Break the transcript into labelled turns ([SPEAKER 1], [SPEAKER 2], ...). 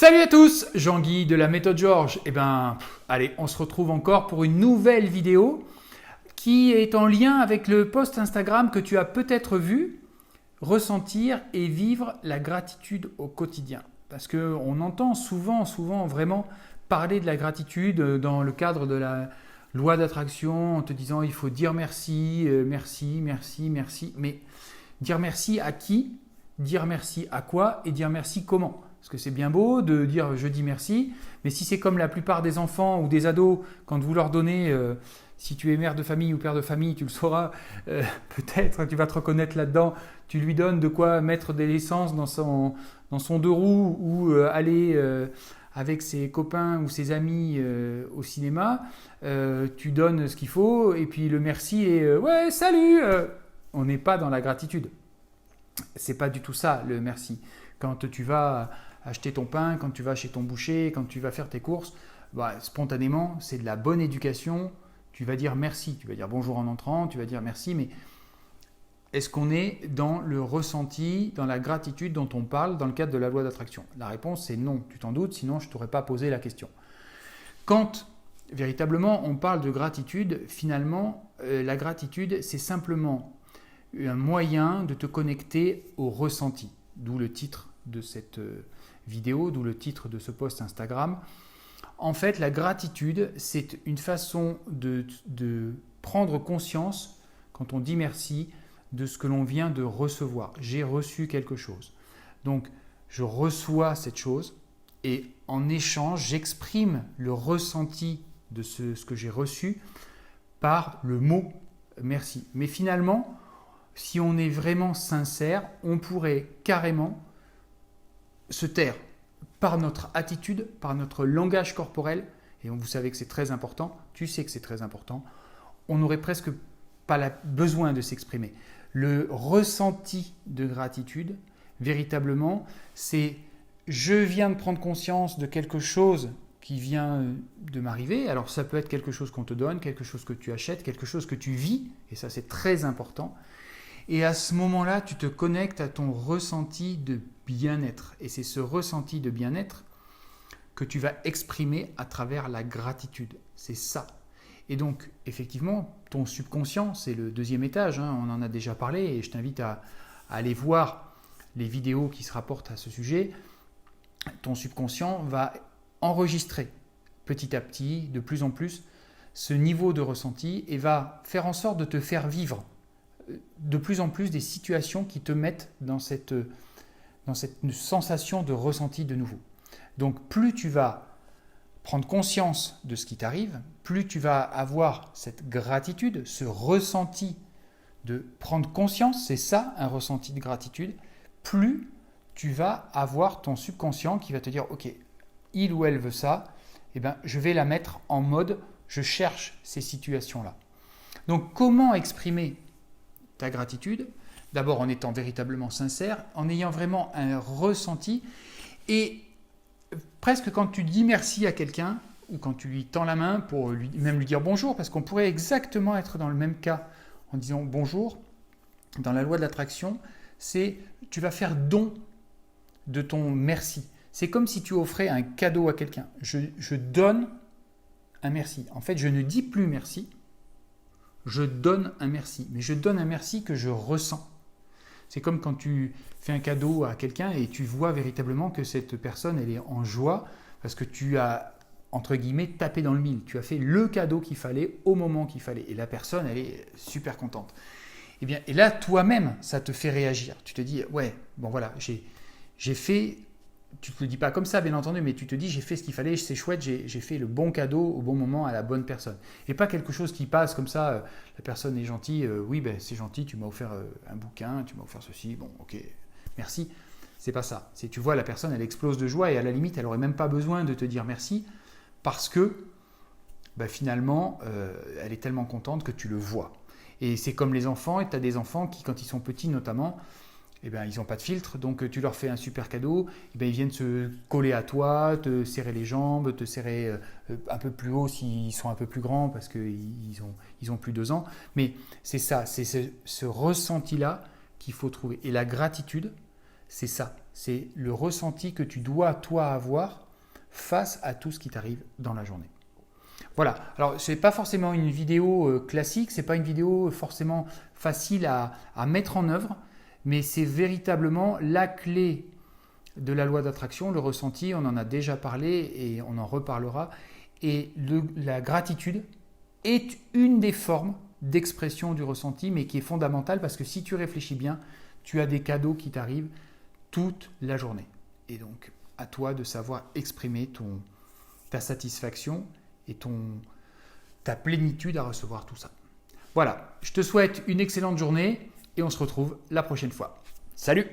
[SPEAKER 1] Salut à tous, Jean-Guy de la méthode Georges. Allez, on se retrouve encore pour une nouvelle vidéo qui est en lien avec le post Instagram que tu as peut-être vu, ressentir et vivre la gratitude au quotidien. Parce qu'on entend souvent vraiment parler de la gratitude dans le cadre de la loi d'attraction en te disant il faut dire merci, merci. Mais dire merci à qui? Dire merci à quoi? Et dire merci comment? Parce que c'est bien beau de dire je dis merci, mais si c'est comme la plupart des enfants ou des ados, quand vous leur donnez, si tu es mère de famille ou père de famille, tu le sauras, peut-être tu vas te reconnaître là-dedans, tu lui donnes de quoi mettre de l'essence dans son deux roues ou aller avec ses copains ou ses amis au cinéma, tu donnes ce qu'il faut et puis le merci est ouais salut, on n'est pas dans la gratitude. C'est pas du tout ça le merci. Quand tu vas acheter ton pain, quand tu vas chez ton boucher, quand tu vas faire tes courses, spontanément, c'est de la bonne éducation. Tu vas dire merci, tu vas dire bonjour en entrant, tu vas dire merci, mais est-ce qu'on est dans le ressenti, dans la gratitude dont on parle dans le cadre de la loi d'attraction? La réponse c'est non, tu t'en doutes, sinon je ne t'aurais pas posé la question. Quand véritablement on parle de gratitude, finalement, la gratitude c'est simplement un moyen de te connecter au ressenti, d'où le titre de cette vidéo, d'où le titre de ce post Instagram. En fait, la gratitude, c'est une façon de prendre conscience, quand on dit merci, de ce que l'on vient de recevoir. J'ai reçu quelque chose. Donc, je reçois cette chose et en échange, j'exprime le ressenti de ce que j'ai reçu par le mot merci. Mais finalement, si on est vraiment sincère, on pourrait carrément se taire par notre attitude, par notre langage corporel, et vous savez que c'est très important, tu sais que c'est très important, on n'aurait presque pas besoin de s'exprimer. Le ressenti de gratitude, véritablement, c'est je viens de prendre conscience de quelque chose qui vient de m'arriver. Alors ça peut être quelque chose qu'on te donne, quelque chose que tu achètes, quelque chose que tu vis, et ça c'est très important. Et à ce moment-là, tu te connectes à ton ressenti de bien-être. Et c'est ce ressenti de bien-être que tu vas exprimer à travers la gratitude. C'est ça. Et donc, effectivement, ton subconscient, c'est le deuxième étage, on en a déjà parlé, et je t'invite à aller voir les vidéos qui se rapportent à ce sujet. Ton subconscient va enregistrer petit à petit, de plus en plus, ce niveau de ressenti et va faire en sorte de te faire vivre de plus en plus des situations qui te mettent dans cette sensation de ressenti de nouveau. Donc plus tu vas prendre conscience de ce qui t'arrive, plus tu vas avoir cette gratitude, ce ressenti de prendre conscience, c'est ça un ressenti de gratitude, plus tu vas avoir ton subconscient qui va te dire ok, il ou elle veut ça, je vais la mettre en mode je cherche ces situations-là. Donc comment exprimer ta gratitude, d'abord en étant véritablement sincère, en ayant vraiment un ressenti et presque quand tu dis merci à quelqu'un ou quand tu lui tends la main pour même lui dire bonjour, parce qu'on pourrait exactement être dans le même cas en disant bonjour, dans la loi de l'attraction, c'est tu vas faire don de ton merci. C'est comme si tu offrais un cadeau à quelqu'un. Je donne un merci. En fait, je ne dis plus merci, je donne un merci, mais je donne un merci que je ressens. C'est comme quand tu fais un cadeau à quelqu'un et tu vois véritablement que cette personne, elle est en joie parce que tu as, entre guillemets, tapé dans le mille. Tu as fait le cadeau qu'il fallait au moment qu'il fallait. Et la personne, elle est super contente. Et là, toi-même, ça te fait réagir. Tu te dis, ouais, bon voilà, j'ai fait... Tu ne te le dis pas comme ça, bien entendu, mais tu te dis j'ai fait ce qu'il fallait, c'est chouette, j'ai fait le bon cadeau au bon moment à la bonne personne. Et pas quelque chose qui passe comme ça, la personne est gentille, oui, c'est gentil, tu m'as offert un bouquin, tu m'as offert ceci, bon, ok, merci. C'est pas ça. C'est tu vois, la personne, elle explose de joie et à la limite, elle n'aurait même pas besoin de te dire merci parce que finalement, elle est tellement contente que tu le vois. Et c'est comme les enfants, et tu as des enfants qui, quand ils sont petits notamment, ils n'ont pas de filtre, donc tu leur fais un super cadeau, ils viennent se coller à toi, te serrer les jambes, te serrer un peu plus haut s'ils sont un peu plus grands parce qu'ils ont plus de 2 ans. Mais c'est ça, c'est ce ressenti-là qu'il faut trouver. Et la gratitude, c'est ça. C'est le ressenti que tu dois, toi, avoir face à tout ce qui t'arrive dans la journée. Voilà. Alors, ce n'est pas forcément une vidéo classique, ce n'est pas une vidéo forcément facile à mettre en œuvre, mais c'est véritablement la clé de la loi d'attraction, le ressenti. On en a déjà parlé et on en reparlera. Et la gratitude est une des formes d'expression du ressenti, mais qui est fondamentale parce que si tu réfléchis bien, tu as des cadeaux qui t'arrivent toute la journée. Et donc, à toi de savoir exprimer ta satisfaction et ta plénitude à recevoir tout ça. Voilà, je te souhaite une excellente journée et on se retrouve la prochaine fois. Salut!